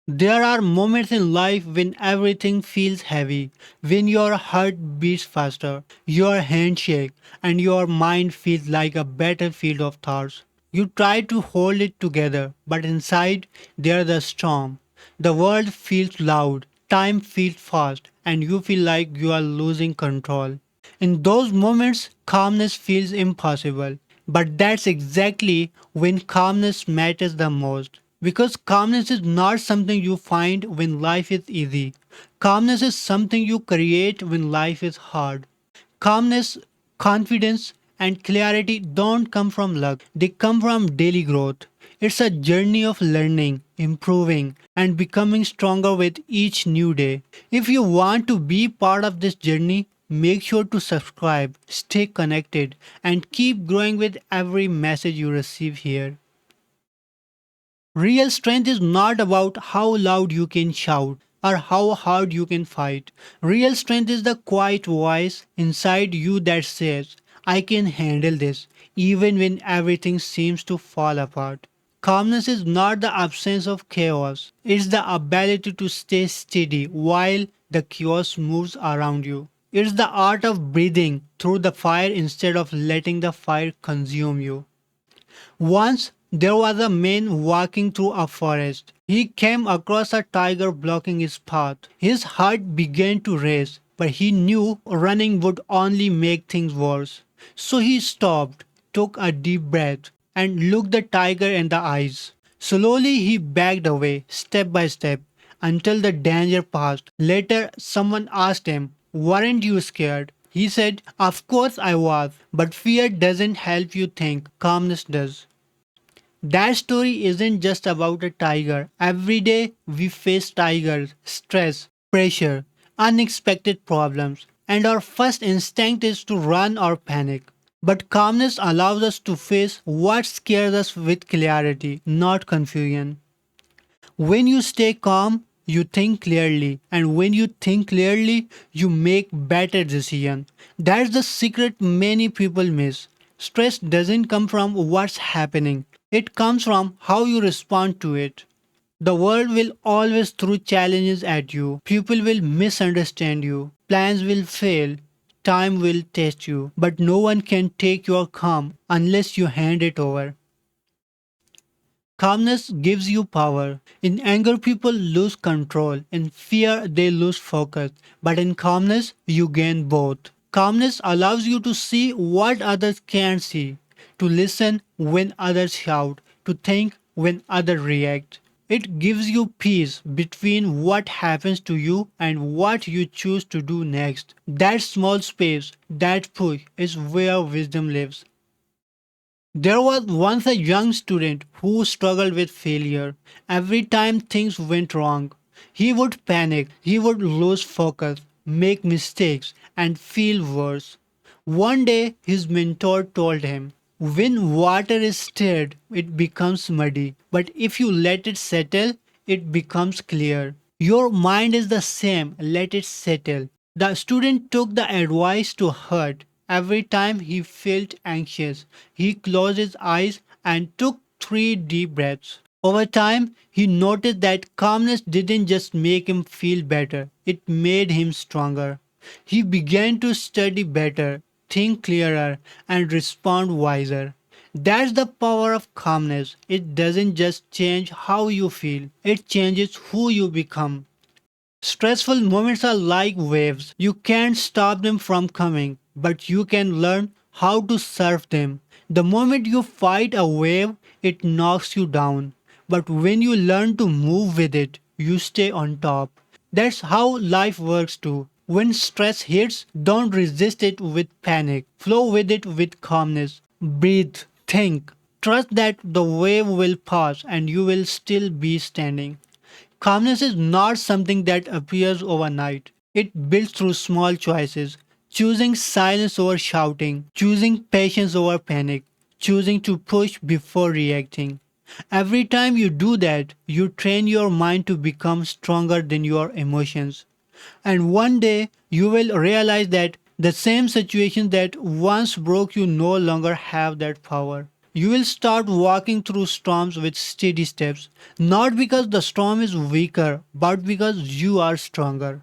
There are moments in life when everything feels heavy, when your heart beats faster, your hands shake, and your mind feels like a battlefield of thoughts. You try to hold it together, but inside there's a storm. The world feels loud, time feels fast, and you feel like you are losing control. In those moments, calmness feels impossible. But that's exactly when calmness matters the most. Because calmness is not something you find when life is easy. Calmness is something you create when life is hard. Calmness, confidence, and clarity don't come from luck, they come from daily growth. It's a journey of learning, improving, and becoming stronger with each new day. If you want to be part of this journey, make sure to subscribe, stay connected, and keep growing with every message you receive here. Real strength is not about how loud you can shout or how hard you can fight. Real strength is the quiet voice inside you that says, I can handle this, even when everything seems to fall apart. Calmness is not the absence of chaos, it's the ability to stay steady while the chaos moves around you. It's the art of breathing through the fire instead of letting the fire consume you. Once there was a man walking through a forest. He came across a tiger blocking his path. His heart began to race, but he knew running would only make things worse. So he stopped, took a deep breath, and looked the tiger in the eyes. Slowly he backed away, step by step, until the danger passed. Later, someone asked him, weren't you scared? He said, of course I was, but fear doesn't help you think, calmness does. That story isn't just about a tiger. Every day we face tigers, stress, pressure, unexpected problems, and our first instinct is to run or panic. But calmness allows us to face what scares us with clarity, not confusion. When you stay calm, you think clearly, and when you think clearly, you make better decisions. That's the secret many people miss. Stress doesn't come from what's happening, it comes from how you respond to it. The world will always throw challenges at you. People will misunderstand you. Plans will fail. Time will test you. But no one can take your calm unless you hand it over. Calmness gives you power. In anger, people lose control. In fear, they lose focus. But in calmness, you gain both. Calmness allows you to see what others can't see, to listen when others shout, to think when others react. It gives you peace between what happens to you and what you choose to do next. That small space, that push, is where wisdom lives. There was once a young student who struggled with failure. Every time things went wrong, he would panic, he would lose focus, make mistakes, and feel worse. One day, his mentor told him, when water is stirred, it becomes muddy, but if you let it settle, it becomes clear. Your mind is the same, let it settle. The student took the advice to heart. Every time he felt anxious, he closed his eyes and took 3 deep breaths. Over time, he noticed that calmness didn't just make him feel better, it made him stronger. He began to study better, think clearer, and respond wiser. That's the power of calmness. It doesn't just change how you feel, it changes who you become. Stressful moments are like waves. You can't stop them from coming, but you can learn how to surf them. The moment you fight a wave, it knocks you down. But when you learn to move with it, you stay on top. That's how life works too. When stress hits, don't resist it with panic. Flow with it with calmness. Breathe, think. Trust that the wave will pass and you will still be standing. Calmness is not something that appears overnight. It builds through small choices. Choosing silence over shouting, choosing patience over panic, choosing to push before reacting. Every time you do that, you train your mind to become stronger than your emotions. And one day, you will realize that the same situations that once broke you no longer have that power. You will start walking through storms with steady steps, not because the storm is weaker, but because you are stronger.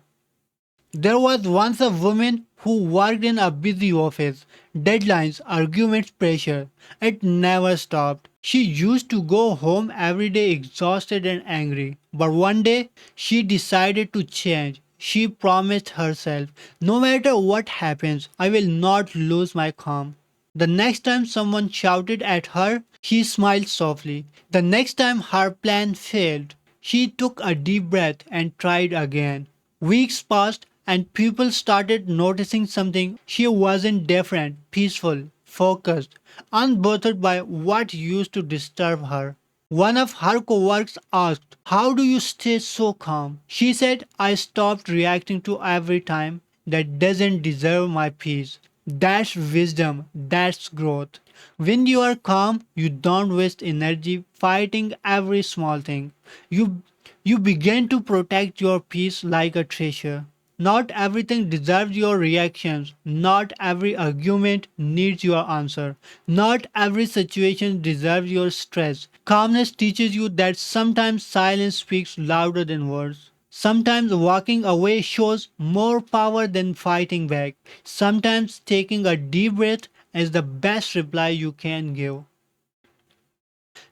There was once a woman who worked in a busy office. Deadlines, arguments, pressure. It never stopped. She used to go home every day exhausted and angry. But one day, she decided to change. She promised herself, no matter what happens, I will not lose my calm. The next time someone shouted at her, she smiled softly. The next time her plan failed, she took a deep breath and tried again. Weeks passed and people started noticing something. She wasn't different, peaceful, focused, unbothered by what used to disturb her. One of her coworkers asked, how do you stay so calm? She said, I stopped reacting to every time that doesn't deserve my peace. That's wisdom, that's growth. When you are calm, you don't waste energy fighting every small thing. You you begin to protect your peace like a treasure. Not everything deserves your reactions. Not every argument needs your answer. Not every situation deserves your stress. Calmness teaches you that sometimes silence speaks louder than words. Sometimes walking away shows more power than fighting back. Sometimes taking a deep breath is the best reply you can give.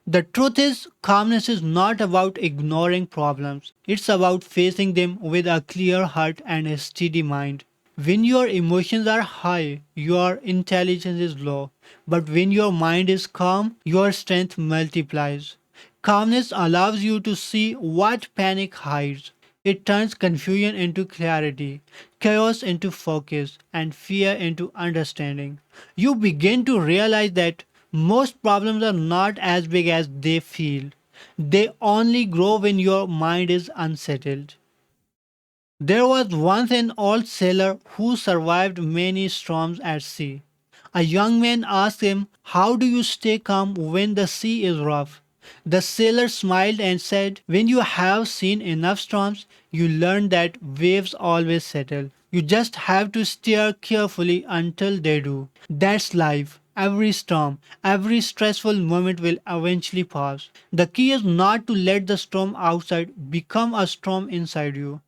The truth is, calmness is not about ignoring problems. It's about facing them with a clear heart and a steady mind. When your emotions are high, your intelligence is low. But when your mind is calm, your strength multiplies. Calmness allows you to see what panic hides. It turns confusion into clarity, chaos into focus, and fear into understanding. You begin to realize that most problems are not as big as they feel. They only grow when your mind is unsettled. There was once an old sailor who survived many storms at sea. A young man asked him, how do you stay calm when the sea is rough? The sailor smiled and said, when you have seen enough storms, you learn that waves always settle. You just have to steer carefully until they do. That's life. Every storm, every stressful moment will eventually pass. The key is not to let the storm outside become a storm inside you.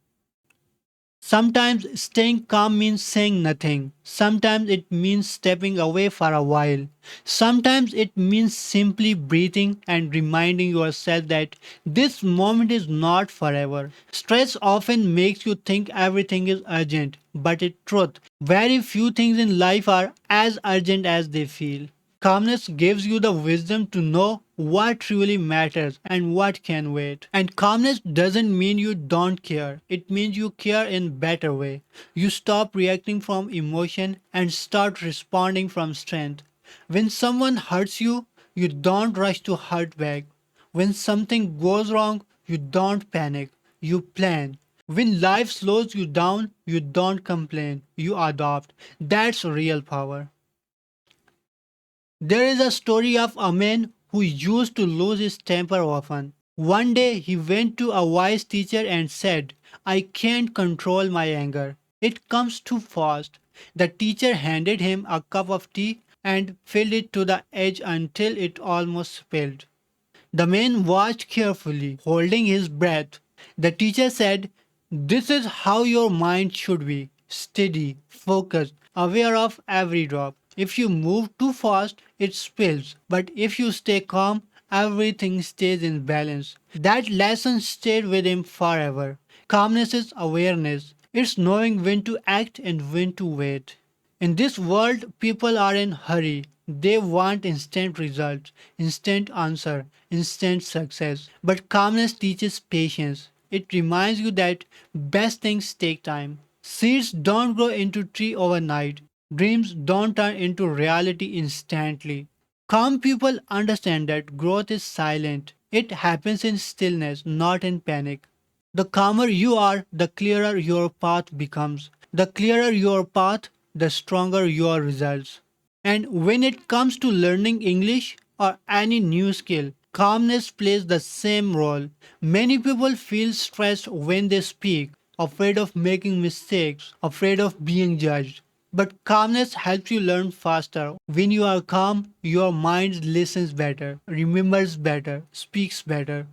Sometimes staying calm means saying nothing. Sometimes it means stepping away for a while. Sometimes it means simply breathing and reminding yourself that this moment is not forever. Stress often makes you think everything is urgent, but in truth, very few things in life are as urgent as they feel. Calmness gives you the wisdom to know what truly matters and what can wait. And calmness doesn't mean you don't care. It means you care in better way. You stop reacting from emotion and start responding from strength. When someone hurts you, you don't rush to hurt back. When something goes wrong, you don't panic. You plan. When life slows you down, you don't complain. You adopt. That's real power. There is a story of a man who used to lose his temper often. One day he went to a wise teacher and said, I can't control my anger. It comes too fast. The teacher handed him a cup of tea and filled it to the edge until it almost spilled. The man watched carefully, holding his breath. The teacher said, this is how your mind should be steady, focused, aware of every drop. If you move too fast, it spills. But if you stay calm, everything stays in balance. That lesson stayed with him forever. Calmness is awareness, it's knowing when to act and when to wait. In this world, people are in hurry. They want instant results, instant answer, instant success. But calmness teaches patience. It reminds you that best things take time. Seeds don't grow into tree overnight. Dreams don't turn into reality instantly. Calm people understand that growth is silent. It happens in stillness, not in panic. The calmer you are, the clearer your path becomes. The clearer your path, the stronger your results. And when it comes to learning English or any new skill, calmness plays the same role. Many people feel stressed when they speak, afraid of making mistakes, afraid of being judged. But calmness helps you learn faster. When you are calm, your mind listens better, remembers better, speaks better.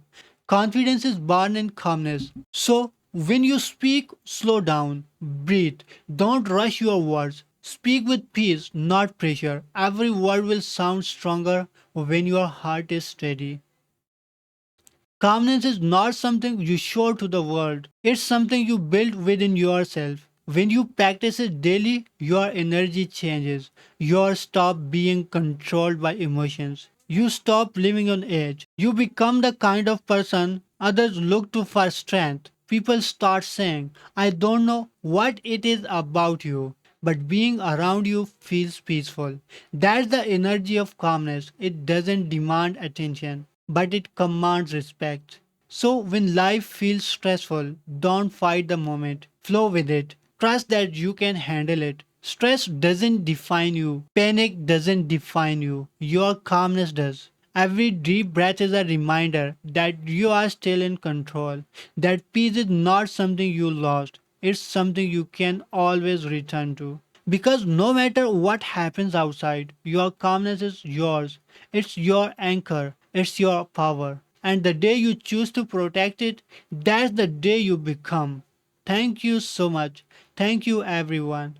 Confidence is born in calmness. So, when you speak, slow down, breathe, don't rush your words. Speak with peace, not pressure. Every word will sound stronger when your heart is steady. Calmness is not something you show to the world, it's something you build within yourself. When you practice it daily, your energy changes. You stop being controlled by emotions. You stop living on edge. You become the kind of person others look to for strength. People start saying, I don't know what it is about you, but being around you feels peaceful. That's the energy of calmness. It doesn't demand attention, but it commands respect. So when life feels stressful, don't fight the moment. Flow with it. Trust that you can handle it. Stress doesn't define you. Panic doesn't define you. Your calmness does. Every deep breath is a reminder that you are still in control. That peace is not something you lost. It's something you can always return to. Because no matter what happens outside, your calmness is yours. It's your anchor. It's your power. And the day you choose to protect it, that's the day you become. Thank you so much. Thank you, everyone.